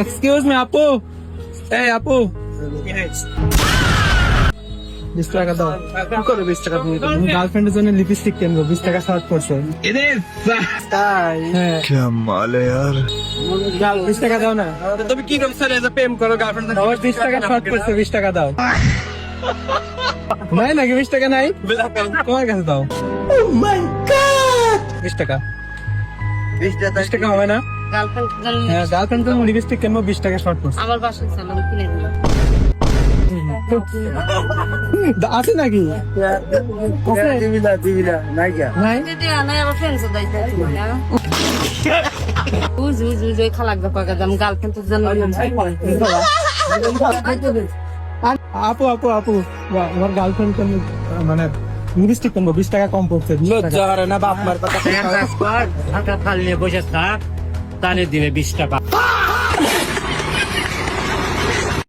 Excuse me আপু, এই আপু 20 টাকা দাও। কি করে 20 টাকা তুমি? গার্লফ্রেন্ডের জন্য লিপস্টিক কিনবো, 20 টাকা শর্ট পড়ছে। তাই? হ্যাঁ। क्या माल है यार। 20 টাকা দাও না। তুমি কি করছো রে? প্রেম করো গার্লফ্রেন্ড? আমার 20 টাকা শর্ট পড়ছে, 20 টাকা দাও। নাই নাকি 20 টাকা নাই? তোমার কাছে দাও। 20 টাকা 20 টাকা হবে না? হ্যাঁ, গার্লফ্রেন্ড জন্য লিপস্টিক কিনবো, 20 টাকা শর্ট পড়ছে। আমার বাসায় সালাম কিনে দিল। আছে নাকি? নাই? যদি আনাই আবার ফ্রেন্ডস দাইতে বুঝ খালাক ব্যাপার আমি গার্লফ্রেন্ডের জন্য আপু আপু আপু আমার গার্লফ্রেন্ড মানে লিপস্টিক কিনবো, 20 টাকা কম পড়ছে। লজ্জা করে না বাপ মার কথা? খালি বসে থাক, তাহলে দিবে 20 টাকা।